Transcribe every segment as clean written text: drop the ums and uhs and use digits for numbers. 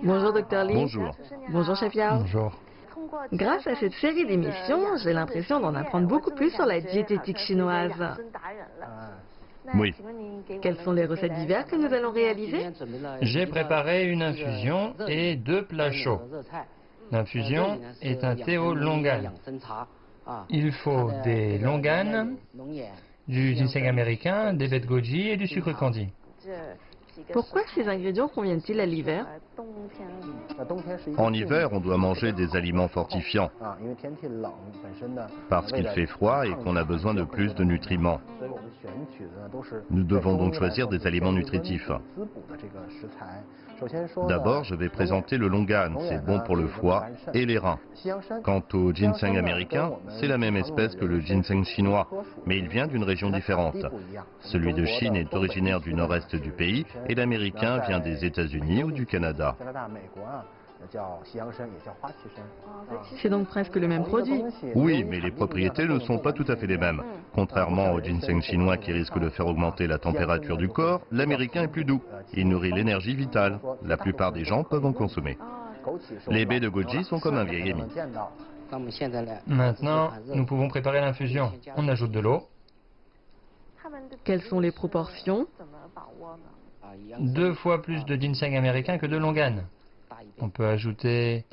Bonjour Dr Lee. Bonjour. Bonjour Chef Yao. Bonjour. Grâce à cette série d'émissions, j'ai l'impression d'en apprendre beaucoup plus sur la diététique chinoise. Oui. Quelles sont les recettes d'hiver que nous allons réaliser? J'ai préparé une infusion et 2 plats chauds. L'infusion est un thé au longan. Il faut des longanes, du ginseng américain, des baies de goji et du sucre candy. Pourquoi ces ingrédients conviennent-ils à l'hiver? En hiver, on doit manger des aliments fortifiants parce qu'il fait froid et qu'on a besoin de plus de nutriments. Nous devons donc choisir des aliments nutritifs. D'abord, je vais présenter le longan, c'est bon pour le foie et les reins. Quant au ginseng américain, c'est la même espèce que le ginseng chinois, mais il vient d'une région différente. Celui de Chine est originaire du nord-est du pays et l'américain vient des États-Unis ou du Canada. C'est donc presque le même produit. Oui, mais les propriétés ne sont pas tout à fait les mêmes. Contrairement au ginseng chinois qui risque de faire augmenter la température du corps, l'américain est plus doux. Il nourrit l'énergie vitale. La plupart des gens peuvent en consommer. Les baies de goji sont comme un vieil ami. Maintenant, nous pouvons préparer l'infusion. On ajoute de l'eau, Quelles sont les proportions? 2 fois plus de ginseng américain que de longan. On peut ajouter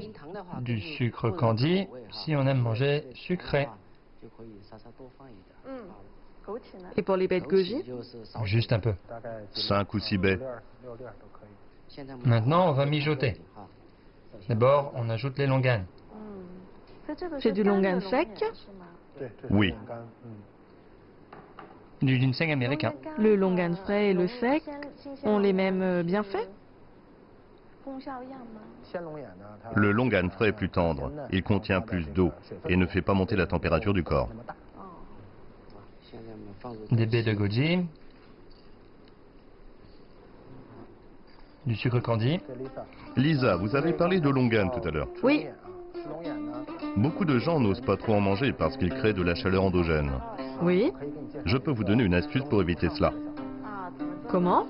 du sucre candy si on aime manger sucré. Et pour les baies de goji? Juste un peu. 5 ou 6 baies. Maintenant, on va mijoter. D'abord, on ajoute les longanes. C'est du longan sec? Oui. Du ginseng américain. Le longan frais et le sec ont les mêmes bienfaits? Le longan frais est plus tendre. Il contient plus d'eau et ne fait pas monter la température du corps. Des baies de goji. Du sucre candy. Lisa, vous avez parlé de longan tout à l'heure. Oui. Beaucoup de gens n'osent pas trop en manger parce qu'il crée de la chaleur endogène. Oui. Je peux vous donner une astuce pour éviter cela. Comment?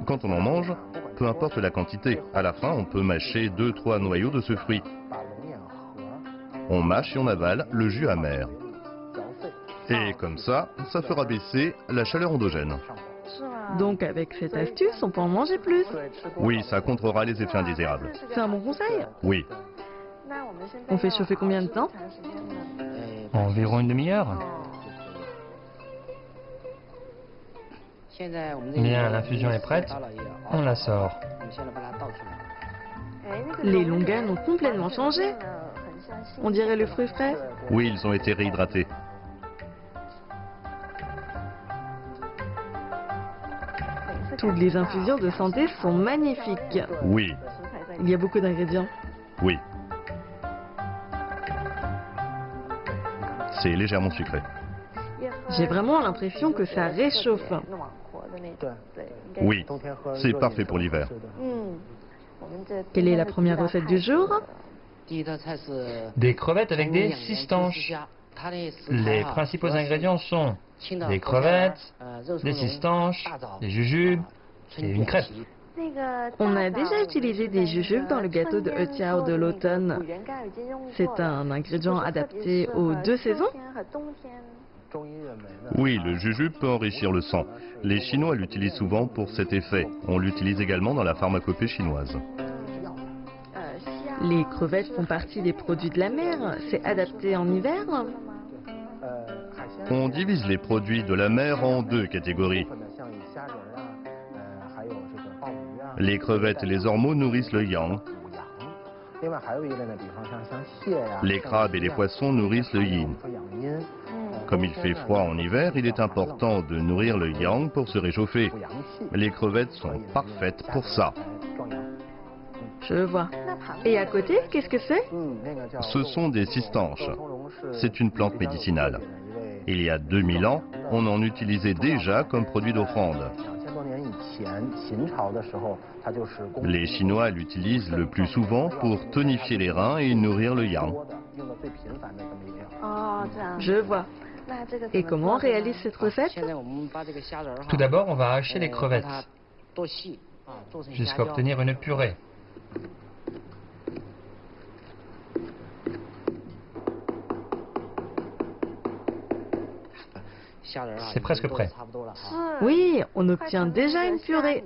Quand on en mange, peu importe la quantité, à la fin on peut mâcher 2-3 noyaux de ce fruit. On mâche et on avale le jus amer. Et comme ça, ça fera baisser la chaleur endogène. Donc avec cette astuce, on peut en manger plus. Oui, ça contrera les effets indésirables. C'est un bon conseil. Oui. On fait chauffer combien de temps? Environ une demi-heure. Bien, l'infusion est prête. On la sort. Les longanes ont complètement changé. On dirait le fruit frais. Oui, ils ont été réhydratés. Toutes les infusions de santé sont magnifiques. Oui, Il y a beaucoup d'ingrédients. oui. C'est légèrement sucré. J'ai vraiment l'impression que ça réchauffe. Oui, c'est parfait pour l'hiver. Quelle est la première recette du jour? Des crevettes avec des cistanches. Les principaux ingrédients sont des crevettes, des cistanches, des jujubes et une crêpe. On a déjà utilisé des jujubes dans le gâteau de Hetiao de l'automne. C'est un ingrédient adapté aux 2 saisons. Oui, le jujube peut enrichir le sang. Les Chinois l'utilisent souvent pour cet effet. On l'utilise également dans la pharmacopée chinoise. Les crevettes font partie des produits de la mer. C'est adapté en hiver. On divise les produits de la mer en 2 catégories. Les crevettes et les ormeaux nourrissent le yang. Les crabes et les poissons nourrissent le yin. Comme il fait froid en hiver, il est important de nourrir le yang pour se réchauffer. Les crevettes sont parfaites pour ça. Je vois. Et à côté, qu'est-ce que c'est? Ce sont des cistanches. C'est une plante médicinale. Il y a 2000 ans, on en utilisait déjà comme produit d'offrande. Les Chinois l'utilisent le plus souvent pour tonifier les reins et nourrir le yang. Je vois. Et comment on réalise cette recette? Tout d'abord, on va hacher les crevettes jusqu'à obtenir une purée. C'est presque prêt. Oui, on obtient déjà une purée.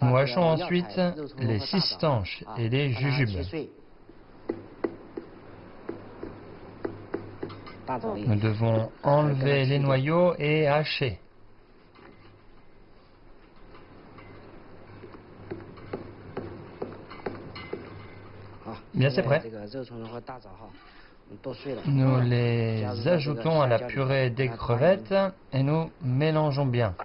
Nous hachons ensuite les cistanches et les jujubes. Nous devons enlever les noyaux et hacher. Bien, c'est prêt. Nous les ajoutons à la purée des crevettes et nous mélangeons bien.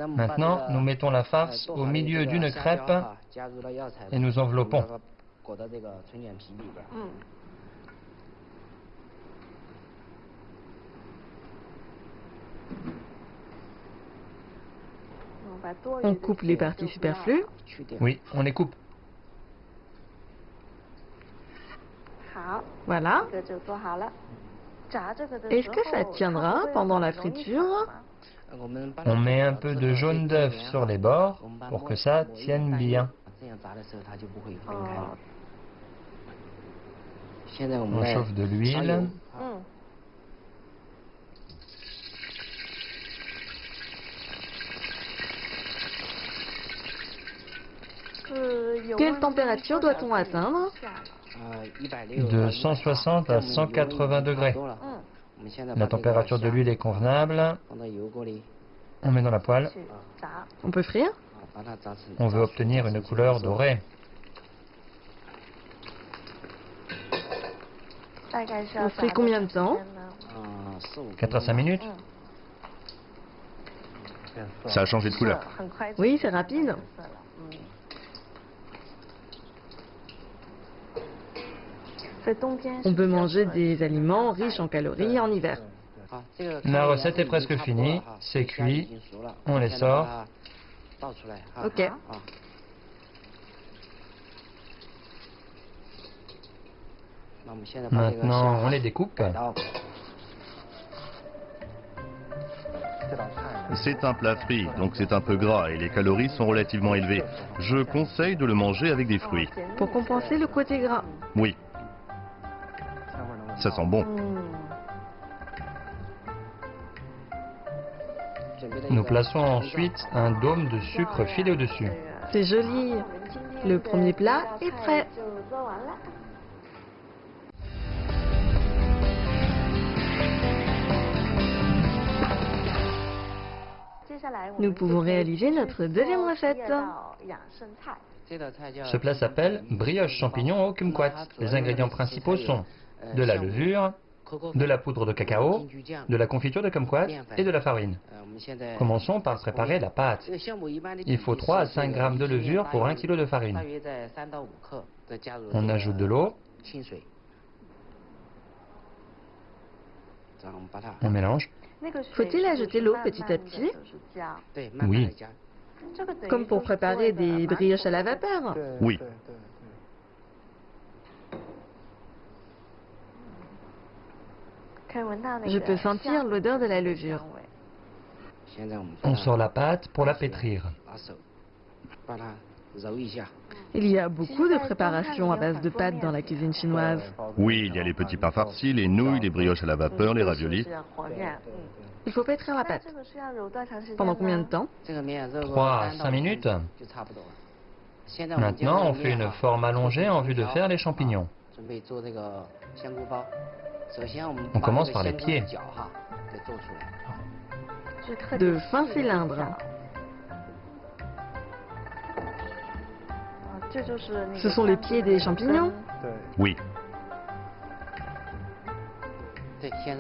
Maintenant, nous mettons la farce au milieu d'une crêpe et nous enveloppons. On coupe les parties superflues. Oui, on les coupe. Voilà. Est-ce que ça tiendra pendant la friture? On met un peu de jaune d'œuf sur les bords pour que ça tienne bien. On chauffe de l'huile. Quelle température doit-on atteindre? De 160 à 180 degrés. La température de l'huile est convenable. On met dans la poêle. On peut frire? On veut obtenir une couleur dorée. On frit combien de temps? 4 à 5 minutes. Ça a changé de couleur. Oui, c'est rapide. On peut manger des aliments riches en calories en hiver. La recette est presque finie. C'est cuit. On les sort. Ok. Maintenant, on les découpe. C'est un plat frit, donc c'est un peu gras et les calories sont relativement élevées. Je conseille de le manger avec des fruits. Pour compenser le côté gras. Oui. Ça sent bon. Nous plaçons ensuite un dôme de sucre filé au-dessus. C'est joli. Le premier plat est prêt. Nous pouvons réaliser notre deuxième recette. Ce plat s'appelle brioche champignon au kumquat. Les ingrédients principaux sont de la levure, de la poudre de cacao, de la confiture de kumquat et de la farine. Commençons par préparer la pâte. Il faut 3 à 5 grammes de levure pour 1 kg de farine. On ajoute de l'eau. On mélange. Faut-il ajouter l'eau petit à petit? Oui. Comme pour préparer des brioches à la vapeur? Oui. Je peux sentir l'odeur de la levure. On sort la pâte pour la pétrir. Il y a beaucoup de préparations à base de pâtes dans la cuisine chinoise. Oui, il y a les petits pains farcis, les nouilles, les brioches à la vapeur, les raviolis. Il faut pétrir la pâte. Pendant combien de temps? 3 à 5 minutes. Maintenant, on fait une forme allongée en vue de faire les champignons. On commence par les pieds. De fins cylindres. Ce sont les pieds des champignons? Oui.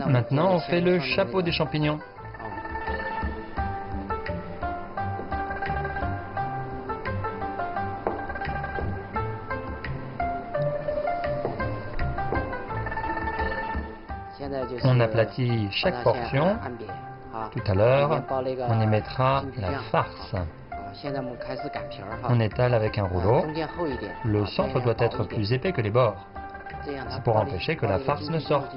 Maintenant, on fait le chapeau des champignons. On aplatit chaque portion. Tout à l'heure, on y mettra la farce. On étale avec un rouleau. Le centre doit être plus épais que les bords. C'est pour empêcher que la farce ne sorte.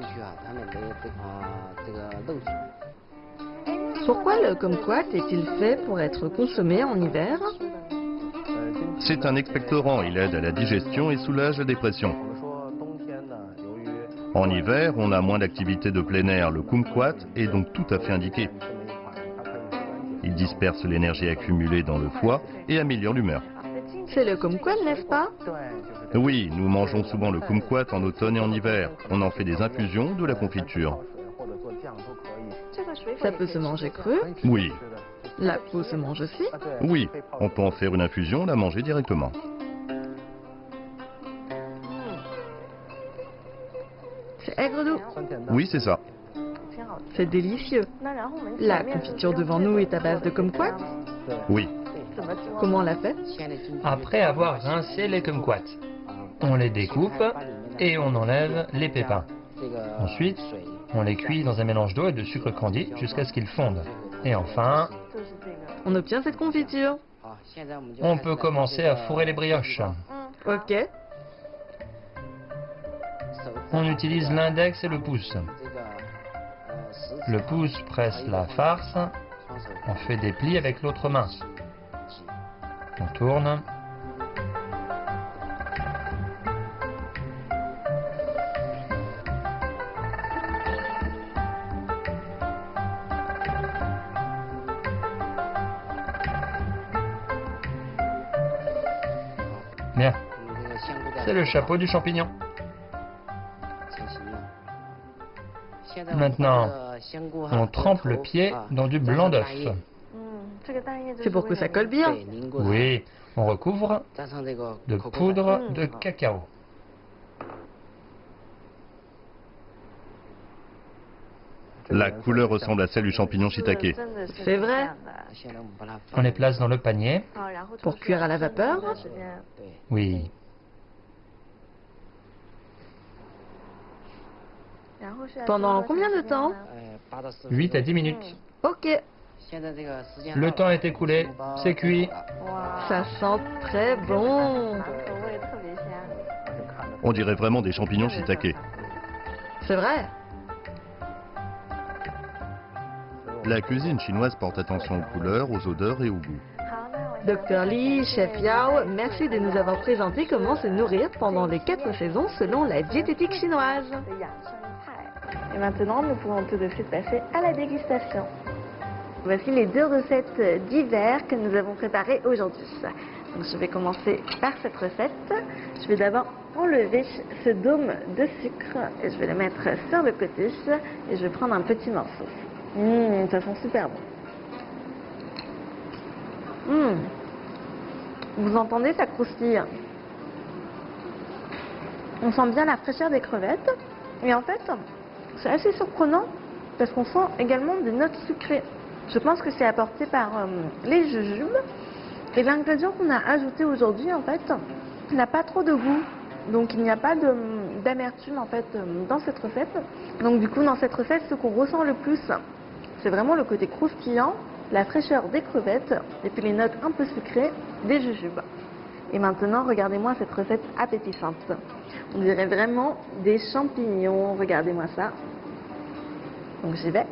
Pourquoi le kumquat est-il fait pour être consommé en hiver? C'est un expectorant, il aide à la digestion et soulage la dépression. En hiver, on a moins d'activité de plein air, le kumquat est donc tout à fait indiqué. Il disperse l'énergie accumulée dans le foie et améliore l'humeur. C'est le kumquat, n'est-ce pas? Oui, nous mangeons souvent le kumquat en automne et en hiver. On en fait des infusions, de la confiture. Ça peut se manger cru? Oui, La peau se mange aussi? oui, on peut en faire une infusion, la manger directement. C'est aigre-doux. Oui, c'est ça. C'est délicieux. La confiture devant nous est à base de kumquat? Oui. Comment on l'a fait? Après avoir rincé les kumquats, on les découpe et on enlève les pépins. Ensuite, on les cuit dans un mélange d'eau et de sucre candi jusqu'à ce qu'ils fondent. Et enfin, On obtient cette confiture. on peut commencer à fourrer les brioches. Ok. On utilise l'index et le pouce. Le pouce presse la farce. On fait des plis avec l'autre main. On tourne. Bien. C'est le chapeau du champignon. Maintenant, on trempe le pied dans du blanc d'œuf. C'est pour que ça colle bien. Oui, on recouvre de poudre de cacao. La couleur ressemble à celle du champignon shiitake. C'est vrai. On les place dans le panier. Pour cuire à la vapeur? Oui. Pendant combien de temps? 8 à 10 minutes. Ok. Le temps est écoulé, c'est cuit. Ça sent très bon. On dirait vraiment des champignons shiitake. C'est vrai. La cuisine chinoise porte attention aux couleurs, aux odeurs et au goût. Dr Li, chef Yao, merci de nous avoir présenté comment se nourrir pendant les 4 saisons selon la diététique chinoise. Et maintenant, nous pouvons tout de suite passer à la dégustation. Voici les 2 recettes d'hiver que nous avons préparées aujourd'hui. Donc, je vais commencer par cette recette. Je vais d'abord enlever ce dôme de sucre et je vais le mettre sur le côté et je vais prendre un petit morceau. Ça sent super bon. Vous entendez, ça croustille. On sent bien la fraîcheur des crevettes. Et en fait, c'est assez surprenant parce qu'on sent également des notes sucrées. Je pense que c'est apporté par les jujubes. Et l'ingrédient qu'on a ajouté aujourd'hui, en fait, n'a pas trop de goût. Donc il n'y a pas d'amertume en fait dans cette recette. Donc du coup, dans cette recette, ce qu'on ressent le plus, c'est vraiment le côté croustillant, la fraîcheur des crevettes et puis les notes un peu sucrées des jujubes. Et maintenant, regardez-moi cette recette appétissante. On dirait vraiment des champignons. Regardez-moi ça. Donc j'y vais.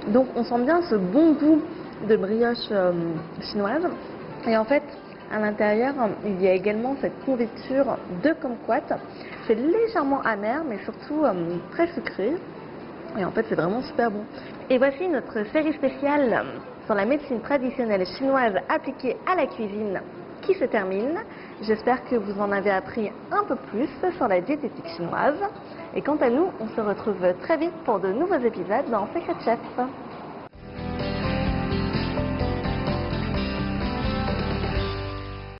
Donc on sent bien ce bon goût de brioche chinoise. Et en fait, à l'intérieur, il y a également cette confiture de kumquat. C'est légèrement amer, mais surtout très sucré. Et en fait, c'est vraiment super bon. Et voici notre série spéciale sur la médecine traditionnelle chinoise appliquée à la cuisine qui se termine. J'espère que vous en avez appris un peu plus sur la diététique chinoise. Et quant à nous, on se retrouve très vite pour de nouveaux épisodes dans Secret Chef.